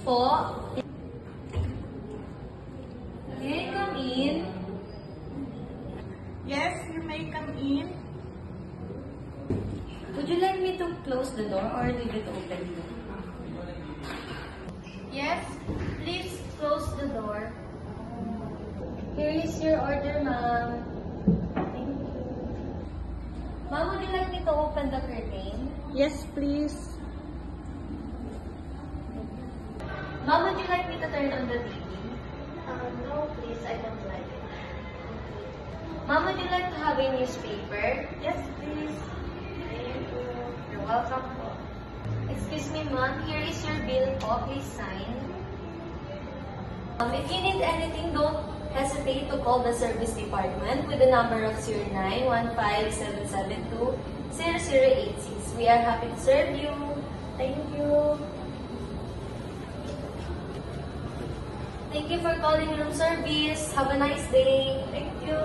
po. May I come in? Yes, you may come in. Would you like me to close the door or leave it open? Yes, please close the door. Here is your order, ma'am. Thank you. Ma'am, would you like me to open the curtain? Yes, please. Ma'am, would you like me to turn on the TV? No, please. I don't like it. Ma'am, would you like to have a newspaper? Yes, please. Thank you. You're welcome po. Excuse me, ma'am. Here is your bill po. Please sign. If you need anything, don't hesitate to call the service department with the number of 0915-772-0086. We are happy to serve you. Thank you. Thank you for calling room service. Have a nice day. Thank you.